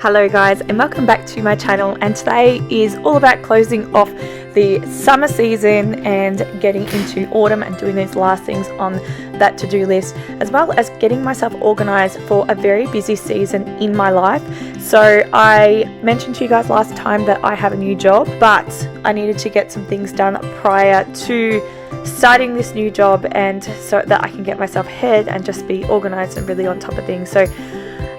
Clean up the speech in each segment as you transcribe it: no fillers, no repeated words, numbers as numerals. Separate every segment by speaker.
Speaker 1: Hello guys, and welcome back to my channel, and today is all about closing off the summer season and getting into autumn and doing these last things on that to-do list, as well as getting myself organized for a very busy season in my life. So I mentioned to you guys last time that I have a new job, but I needed to get some things done prior to starting this new job, and so that I can get myself ahead and just be organized and really on top of things. So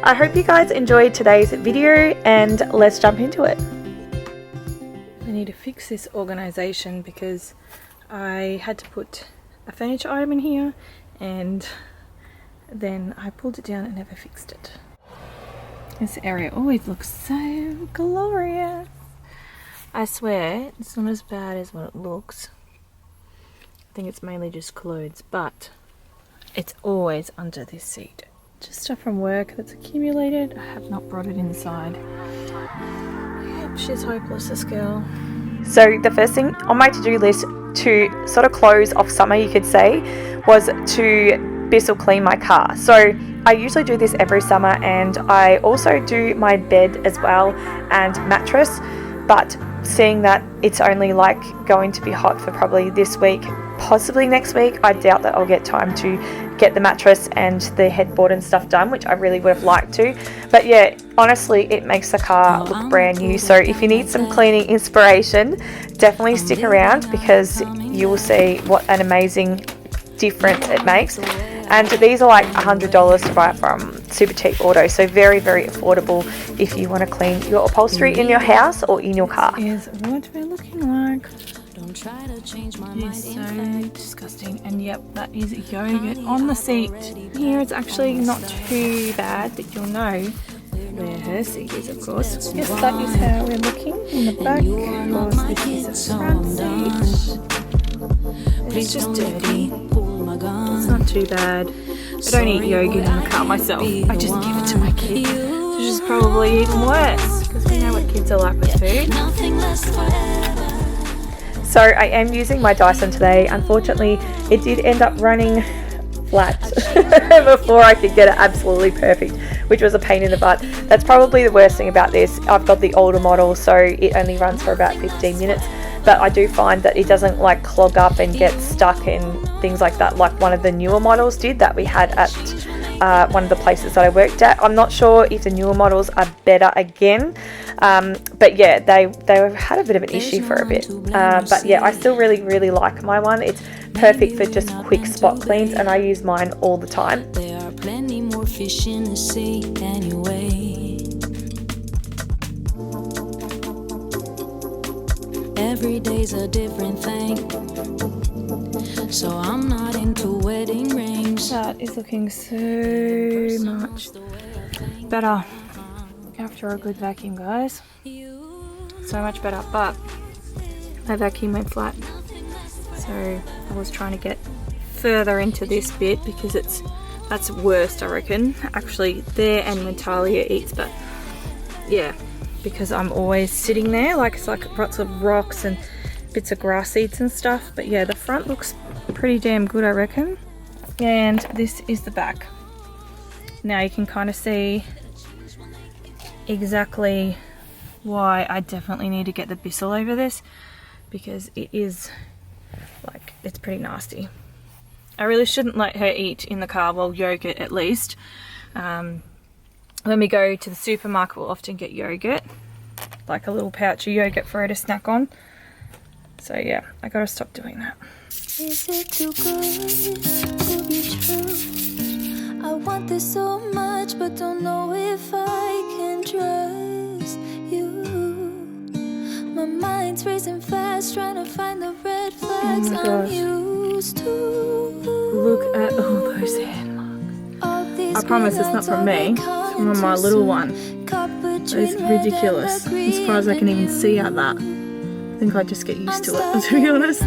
Speaker 1: I hope you guys enjoyed today's video, and let's jump into it. I need to fix this organization because I had to put a furniture item in here and then I pulled it down and never fixed it. This area always looks so glorious. I swear it's not as bad as what it looks. I think it's mainly just clothes, but it's always under this seat. Just stuff from work that's accumulated. I have not brought it inside. Yep, she's hopeless, this girl. So the first thing on my to-do list to sort of close off summer, you could say, was to Bissell clean my car. So I usually do this every summer, and I also do my bed as well and mattress, but seeing that it's only like going to be hot for probably this week, possibly next week, I doubt that I'll get time to get the mattress and the headboard and stuff done, which I really would have liked to. But yeah, honestly, it makes the car look brand new. So if you need some cleaning inspiration, definitely stick around, because you will see what an amazing difference it makes. And these are like $100 to buy from Super Cheap Auto, so very, very affordable if you want to clean your upholstery in your house or in your car. Is what we're looking like. It's so disgusting. And yep, that is yogurt on the seat. Here it's actually not too bad, but you'll know where her seat is, of course. Yes, that is how we're looking in the back. Of course, this is the front seat. It's just dirty. It's not too bad. I don't eat yogurt in the car myself. I just give it to my kids, which is probably even worse, because we know what kids are like with food. So I am using my Dyson today. Unfortunately, it did end up running flat before I could get it absolutely perfect, which was a pain in the butt. That's probably the worst thing about this. I've got the older model, so it only runs for about 15 minutes. But I do find that it doesn't like clog up and get stuck and things like that, like one of the newer models did that we had at one of the places that I worked at. I'm not sure if the newer models are better again, but yeah, they had a bit of an issue for a bit. But yeah, I still really like my one. It's perfect for just quick spot cleans, and I use mine all the time. There are plenty more fish in the sea anyway. Every day's a different thing, so I'm not into wedding rings. That is looking so much better after a good vacuum, guys. So much better, but my vacuum went flat, so I was trying to get further into this bit because that's worst, I reckon. Actually, there and when Talia eats, but yeah, because I'm always sitting there, like it's like lots of rocks and bits of grass seeds and stuff. But yeah, the front looks pretty damn good, I reckon. And this is the back. Now you can kind of see exactly why I definitely need to get the Bissell over this, because it is like, it's pretty nasty. I really shouldn't let her eat in the car, well, yogurt at least. When we go to the supermarket, we'll often get yogurt, like a little pouch of yogurt for her to snack on. So yeah, I gotta stop doing that. Is it too good to be true? I want this so much, but don't know if I can trust you. My mind's racing fast, trying to find the red flags I'm used to. Look at all those hand marks. I promise it's not from me. From my little one. It's ridiculous. I'm surprised I can even see out that. I think I just get used to it, to be honest.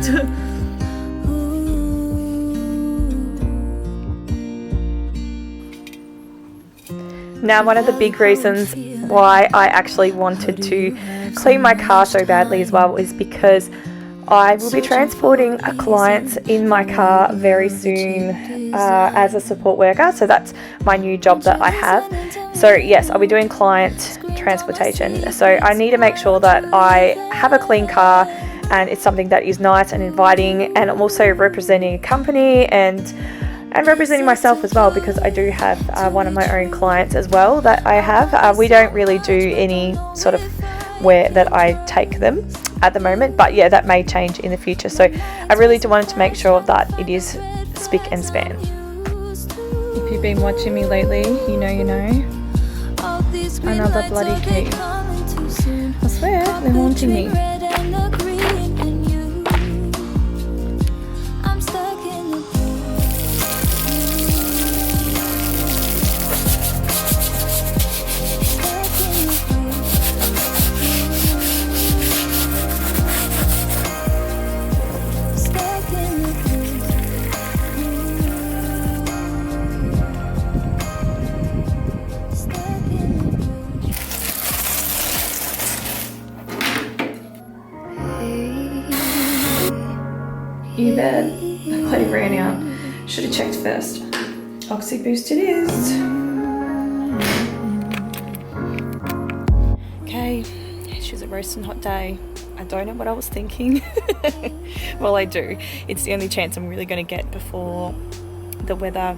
Speaker 1: Now, one of the big reasons why I actually wanted to clean my car so badly as well is because I will be transporting a client in my car very soon as a support worker. So that's my new job that I have. So yes, I'll be doing client transportation. So I need to make sure that I have a clean car and it's something that is nice and inviting, and I'm also representing a company and representing myself as well, because I do have one of my own clients as well that I have. We don't really do any sort of where that I take them at the moment, but yeah, that may change in the future. So I really do want to make sure that it is spick and span. If you've been watching me lately, you know. Another bloody key. I swear, they're haunting me. You bet. I bloody ran out. Should have checked first. Oxy Boost it is. Okay, it was a roasting hot day. I don't know what I was thinking. Well, I do. It's the only chance I'm really going to get before the weather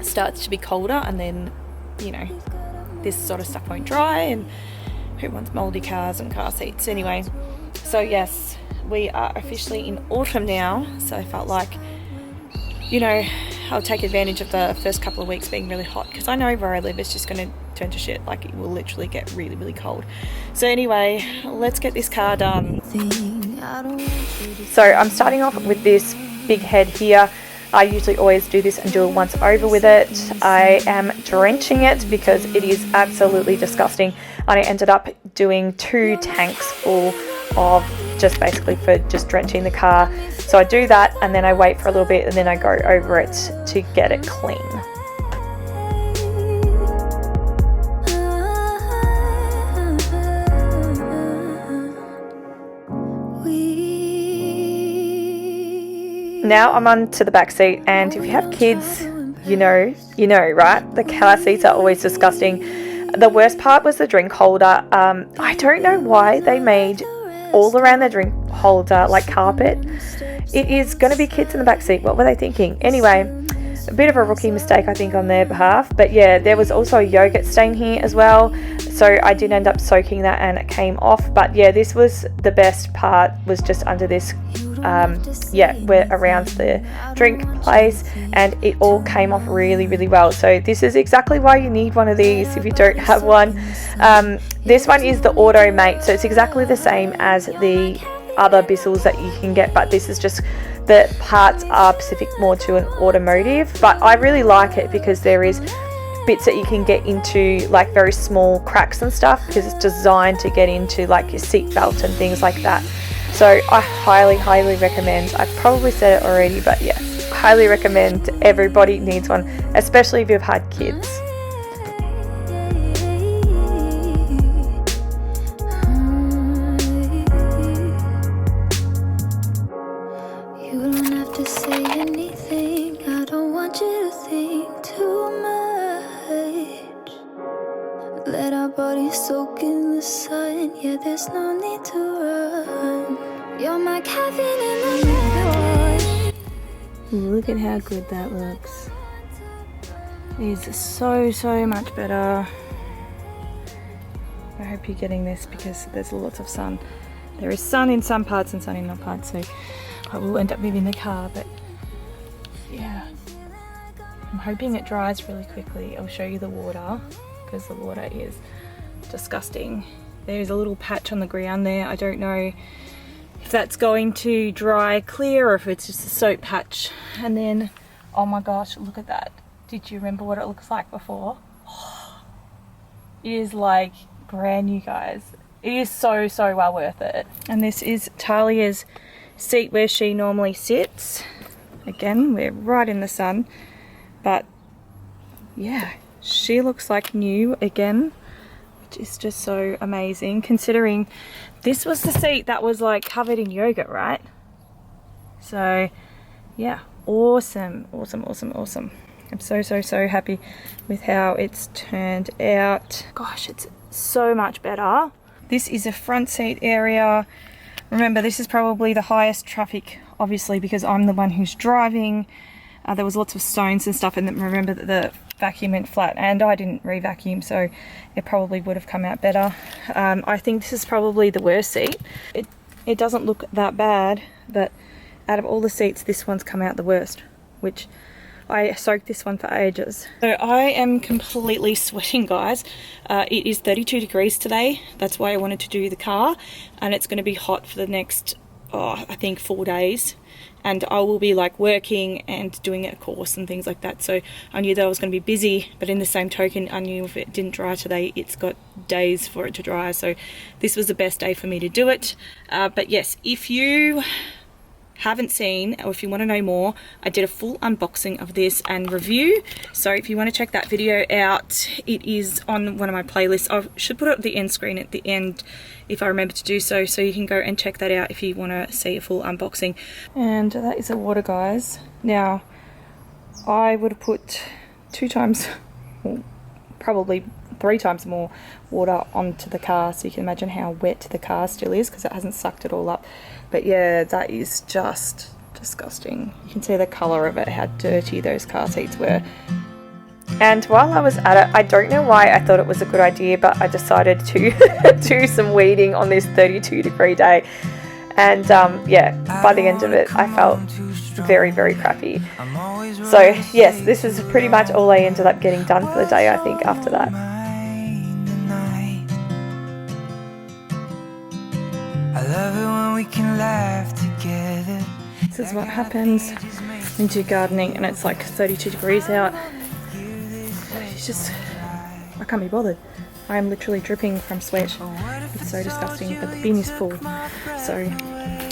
Speaker 1: starts to be colder, and then, you know, this sort of stuff won't dry, and who wants mouldy cars and car seats anyway. So yes, we are officially in autumn now, so I felt like, you know, I'll take advantage of the first couple of weeks being really hot, because I know where I live it's just going to turn to shit. Like, it will literally get really, really cold. So anyway, let's get this car done. So I'm starting off with this big head here. I usually always do this and do it once over with it. I am drenching it because it is absolutely disgusting, and I ended up doing 2 tanks full of just basically for just drenching the car. So I do that, and then I wait for a little bit, and then I go over it to get it clean. Now I'm on to the back seat, and if you have kids, you know, right? The car seats are always disgusting. The worst part was the drink holder. I don't know why they made all around the drink holder like carpet. It is going to be kids in the back seat. What were they thinking? Anyway, a bit of a rookie mistake, I think, on their behalf. But yeah, there was also a yogurt stain here as well, so I did end up soaking that and it came off. But yeah, this was the best part, was just under this where around the drink place, and it all came off really, really well. So this is exactly why you need one of these if you don't have one. This one is the Automate, so it's exactly the same as the other Bissells that you can get, but this is just, the parts are specific more to an automotive. But I really like it because there is bits that you can get into, like very small cracks and stuff, because it's designed to get into like your seat belt and things like that. So I highly, highly recommend. I've probably said it already, but yeah, highly recommend. Everybody needs one, especially if you've had kids.
Speaker 2: You don't have to say anything. I don't want you to think too much. Let our bodies soak in the sun. Yeah, there's no need to run. You're my caffeine in the night.
Speaker 1: Look at how good that looks. It is so, so much better. I hope you're getting this because there's lots of sun. There is sun in some parts and sun in other parts, so I will end up moving the car, but yeah. I'm hoping it dries really quickly. I'll show you the water, because the water is disgusting. There's a little patch on the ground there. I don't know if that's going to dry clear or if it's just a soap patch. And then, oh my gosh, look at that. Did you remember what it looks like before? Oh, it is like brand new, guys. It is so, so well worth it. And this is Talia's seat where she normally sits. Again, we're right in the sun, but yeah, she looks like new again, which is just so amazing, considering this was the seat that was like covered in yogurt, right? So yeah, awesome, awesome, awesome, awesome. I'm so happy with how it's turned out. Gosh, it's so much better. This is a front seat area. Remember, this is probably the highest traffic, obviously, because I'm the one who's driving. There was lots of stones and stuff, and then remember that the vacuum went flat, and I didn't re-vacuum, so it probably would have come out better. I think this is probably the worst seat. It doesn't look that bad, but out of all the seats, this one's come out the worst, which I soaked this one for ages. So I am completely sweating, guys. It is 32 degrees today. That's why I wanted to do the car, and it's going to be hot for the next, I think 4 days. And I will be like working and doing a course and things like that. So I knew that I was going to be busy, but in the same token, I knew if it didn't dry today, it's got days for it to dry. So this was the best day for me to do it. But yes, if you haven't seen, or if you want to know more, I did a full unboxing of this and review. So if you want to check that video out, it is on one of my playlists. I should put it at the end screen at the end if I remember to do so, so you can go and check that out if you want to see a full unboxing. And that is the water, guys. Now, I would have put 2 times, well, probably 3 times more water onto the car, so you can imagine how wet the car still is because it hasn't sucked it all up. But yeah, that is just disgusting. You can see the colour of it, how dirty those car seats were. And while I was at it, I don't know why I thought it was a good idea, but I decided to do some weeding on this 32-degree day. And yeah, by the end of it, I felt very crappy. So yes, this is pretty much all I ended up getting done for the day, I think, after that.
Speaker 3: I love it when we can laugh together.
Speaker 1: This is what happens when you do gardening and it's like 32 degrees out. It's just, I can't be bothered. I am literally dripping from sweat. It's so disgusting, but the bin is full. So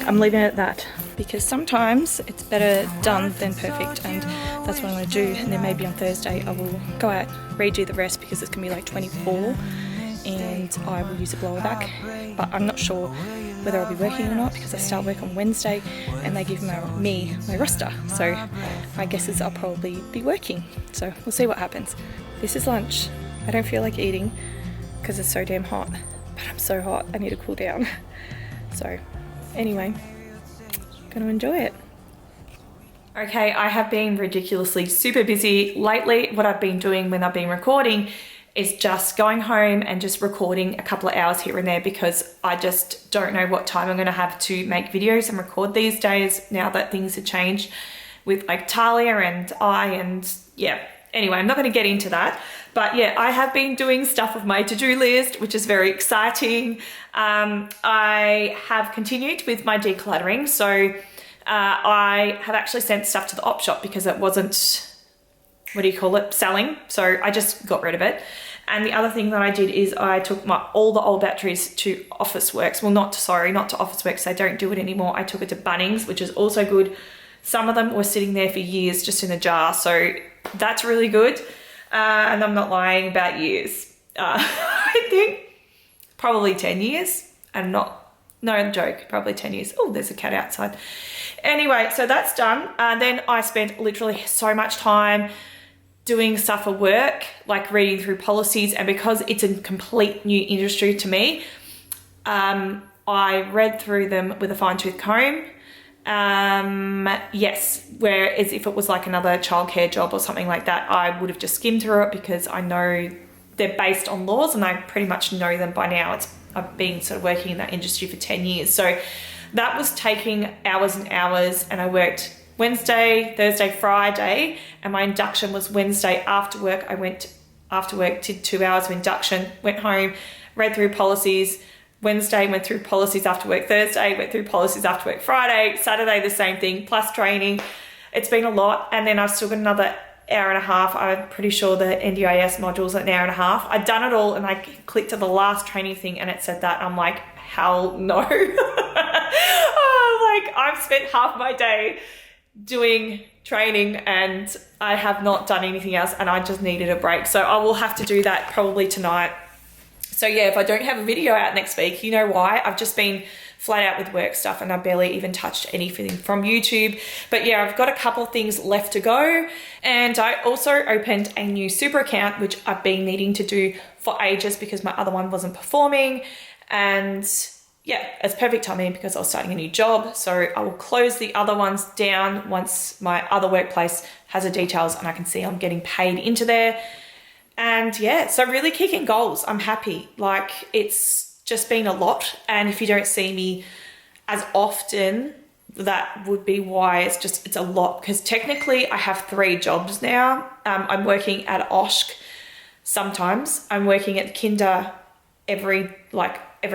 Speaker 1: I'm leaving it at that, because sometimes it's better done than perfect, and that's what I'm going to do. And then maybe on Thursday I will go out, redo the rest, because it's going to be like 24, and I will use a blower back. But I'm not sure whether I'll be working or not, because I start work on Wednesday and they give me my roster. So my guess is I'll probably be working. So we'll see what happens. This is lunch. I don't feel like eating because it's so damn hot, but I'm so hot, I need to cool down. So anyway, gonna enjoy it. Okay, I have been ridiculously super busy lately. What I've been doing when I've been recording is just going home and just recording a couple of hours here and there, because I just don't know what time I'm gonna have to make videos and record these days now that things have changed with like Talia and yeah. Anyway, I'm not going to get into that, but yeah, I have been doing stuff with my to-do list, which is very exciting. I have continued with my decluttering. So I have actually sent stuff to the op shop because it wasn't, what do you call it, selling. So I just got rid of it. And the other thing that I did is I took all the old batteries to Officeworks. Well, not to Officeworks. They don't do it anymore. I took it to Bunnings, which is also good. Some of them were sitting there for years just in a jar. So that's really good. And I'm not lying about years. I think probably 10 years. And no joke, probably 10 years. Oh, there's a cat outside. Anyway, so that's done. And then I spent literally so much time doing stuff for work, like reading through policies. And because it's a complete new industry to me, I read through them with a fine-tooth comb. Yes, whereas if it was like another childcare job or something like that, I would have just skimmed through it, because I know they're based on laws and I pretty much know them by now. I've been sort of working in that industry for 10 years. So that was taking hours and hours, and I worked Wednesday, Thursday, Friday, and my induction was Wednesday after work. I went after work, did 2 hours of induction, went home, read through policies. Wednesday went through policies after work. Thursday went through policies after work. Friday, Saturday the same thing, plus training. It's been a lot. And then I've still got another hour and a half. I'm pretty sure the NDIS module's an hour and a half. I'd done it all and I clicked to the last training thing and it said that. I'm like, hell no. I've spent half my day doing training and I have not done anything else, and I just needed a break. So I will have to do that probably tonight. So yeah, if I don't have a video out next week, you know why. I've just been flat out with work stuff, and I barely even touched anything from YouTube. But yeah, I've got a couple of things left to go. And I also opened a new super account, which I've been needing to do for ages because my other one wasn't performing. And yeah, it's perfect timing because I was starting a new job. So I will close the other ones down once my other workplace has the details and I can see I'm getting paid into there. And yeah, so really kicking goals. I'm happy. Like, it's just been a lot. And if you don't see me as often, that would be why. It's a lot, because technically I have 3 jobs now. I'm working at OSHK sometimes. I'm working at Kinder every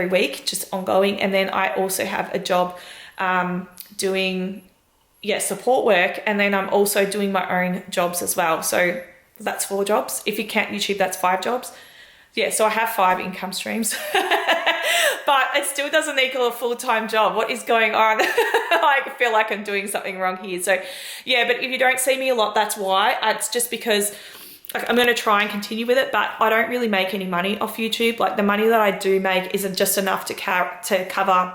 Speaker 1: week, just ongoing. And then I also have a job doing support work, and then I'm also doing my own jobs as well. So that's 4 jobs. If you count YouTube, that's 5 jobs. Yeah, so I have 5 income streams, but it still doesn't equal a full-time job. What is going on? I feel like I'm doing something wrong here. So yeah, but if you don't see me a lot, that's why. It's just because I'm going to try and continue with it, but I don't really make any money off YouTube. Like, the money that I do make isn't just enough to cover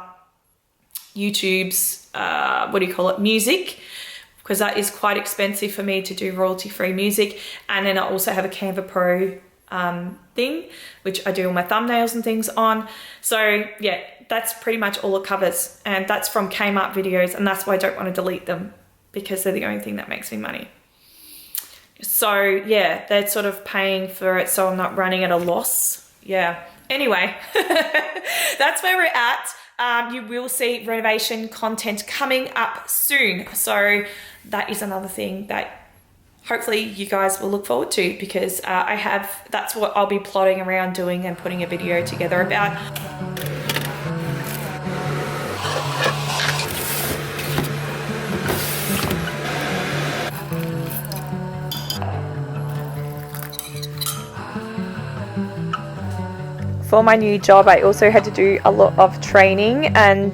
Speaker 1: YouTube's, music, because that is quite expensive for me to do royalty-free music. And then I also have a Canva Pro thing, which I do all my thumbnails and things on. So yeah, that's pretty much all it covers. And that's from Kmart videos, and that's why I don't want to delete them, because they're the only thing that makes me money. So yeah, they're sort of paying for it, so I'm not running at a loss. Yeah. Anyway, that's where we're at. You will see renovation content coming up soon. So that is another thing that hopefully you guys will look forward to, because that's what I'll be plodding around doing and putting a video together about. For my new job, I also had to do a lot of training, and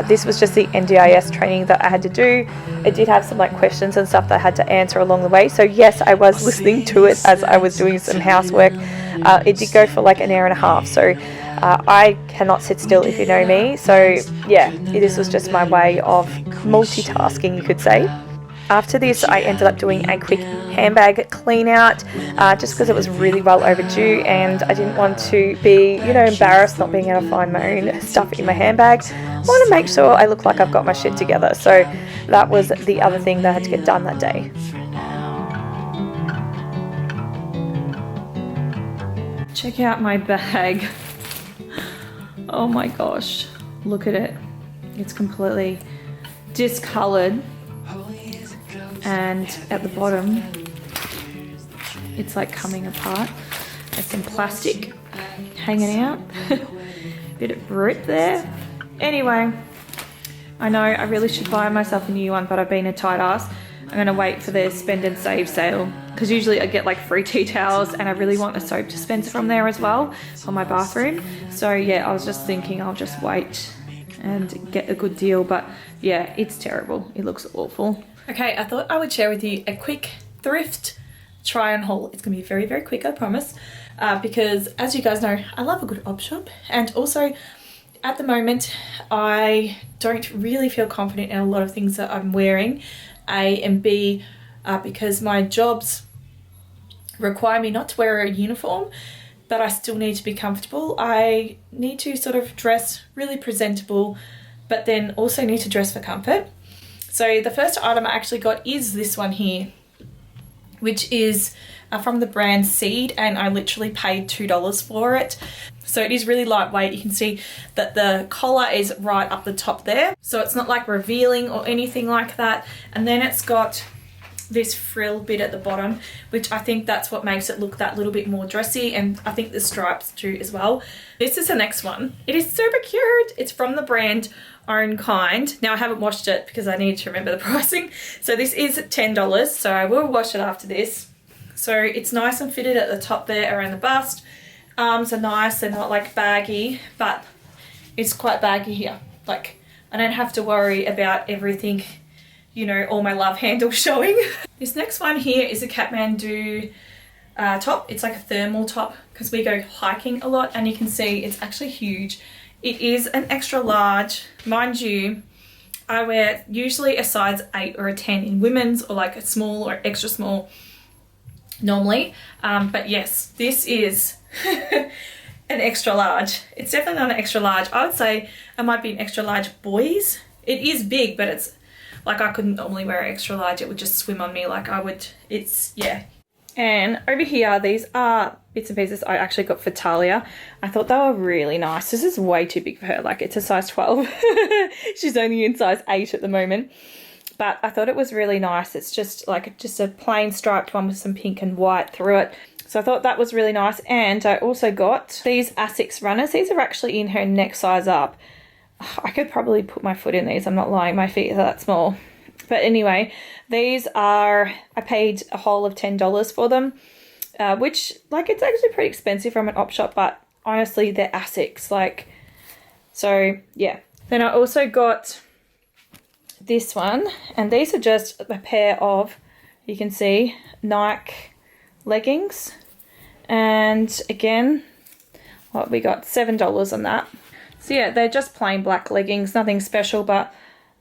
Speaker 1: this was just the NDIS training that I had to do. It did have some questions and stuff that I had to answer along the way. So yes, I was listening to it as I was doing some housework. It did go for an hour and a half. So I cannot sit still, if you know me. So yeah, this was just my way of multitasking, you could say. After this, I ended up doing a quick handbag clean out, just because it was really well overdue, and I didn't want to be, embarrassed not being able to find my own stuff in my handbag. I want to make sure I look like I've got my shit together. So that was the other thing that I had to get done that day. Check out my bag. Oh my gosh, look at it. It's completely discolored. And at the bottom, it's coming apart. There's some plastic hanging out. Bit of rip there. Anyway, I know I really should buy myself a new one, but I've been a tight ass. I'm gonna wait for the spend and save sale, because usually I get free tea towels, and I really want a soap dispenser from there as well for my bathroom. So yeah, I was just thinking I'll just wait and get a good deal, but yeah, it's terrible. It looks awful. Okay, I thought I would share with you a quick thrift try on haul. It's gonna be very, very quick, I promise, because as you guys know, I love a good op shop, and also at the moment I don't really feel confident in a lot of things that I'm wearing. A and B, because my jobs require me not to wear a uniform, but I still need to be comfortable. I need to sort of dress really presentable, but then also need to dress for comfort. So the first item I actually got is this one here, which is from the brand Seed, and I literally paid $2 for it. So it is really lightweight. You can see that the collar is right up the top there, so it's not revealing or anything like that. And then it's got this frill bit at the bottom, which I think that's what makes it look that little bit more dressy, and I think the stripes too as well. This is the next one. It is super cute. It's from the brand Kind. Now I haven't washed it because I need to remember the pricing. So this is $10, so I will wash it after this. So it's nice and fitted at the top there around the bust. Arms are nice, they're not baggy, but it's quite baggy here. I don't have to worry about everything, all my love handles showing. This next one here is a Kathmandu top. It's a thermal top because we go hiking a lot, and you can see it's actually huge. It is an extra large. Mind you, I wear usually a size 8 or a 10 in women's, or like a small or extra small normally. But yes, this is an extra large. It's definitely not an extra large. I would say it might be an extra large boys. It is big, but it's like I couldn't normally wear an extra large. It would just swim on me like I would. It's, yeah. And over here, these are bits and pieces I actually got for Talia. I thought they were really nice. This is way too big for her. Like, it's a size 12. She's only in size 8 at the moment. But I thought it was really nice. It's just like just a plain striped one with some pink and white through it. So I thought that was really nice. And I also got these Asics runners. These are actually in her next size up. I could probably put my foot in these. I'm not lying. My feet are that small. But anyway, these are, I paid a whole of $10 for them, which, like, it's actually pretty expensive from an op shop, but honestly, they're Asics. Like, so yeah. Then I also got this one, and these are just a pair of, you can see, Nike leggings. And again, what we got, $7 on that. So yeah, they're just plain black leggings, nothing special, but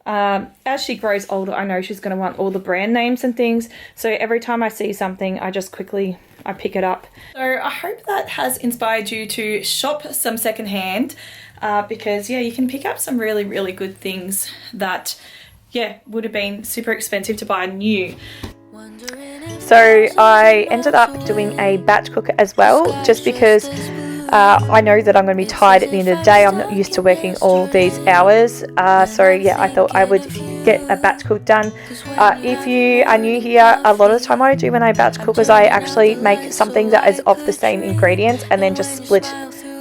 Speaker 1: as she grows older, I know she's going to want all the brand names and things. So every time I see something, I just quickly, I pick it up. So I hope that has inspired you to shop some secondhand, because yeah, you can pick up some really, really good things that, yeah, would have been super expensive to buy new. So I ended up doing a batch cook as well, just because I know that I'm going to be tired at the end of the day. I'm not used to working all these hours. So yeah, I thought I would get a batch cook done. If you are new here, a lot of the time what I do when I batch cook is I actually make something that is of the same ingredients and then just split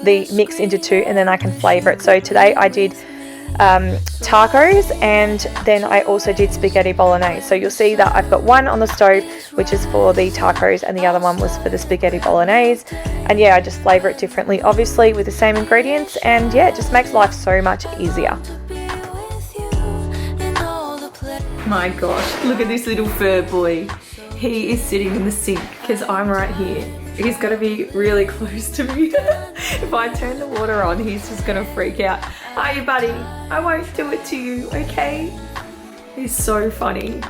Speaker 1: the mix into two, and then I can flavour it. So today I did tacos, and then I also did spaghetti bolognese. So you'll see that I've got one on the stove, which is for the tacos, and the other one was for the spaghetti bolognese. And yeah, I just flavour it differently, obviously, with the same ingredients, and yeah, it just makes life so much easier. My gosh, look at this little fur boy. He is sitting in the sink because I'm right here. He's got to be really close to me. If I turn the water on, he's just going to freak out. Hi, buddy. I won't do it to you, okay? He's so funny.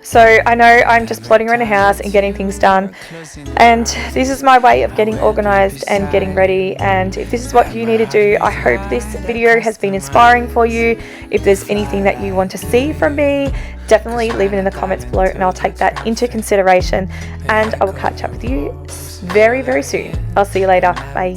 Speaker 1: So I know I'm just plodding around the house and getting things done, and this is my way of getting organised and getting ready. And if this is what you need to do, I hope this video has been inspiring for you. If there's anything that you want to see from me, definitely leave it in the comments below and I'll take that into consideration, and I will catch up with you very, very soon. I'll see you later. Bye.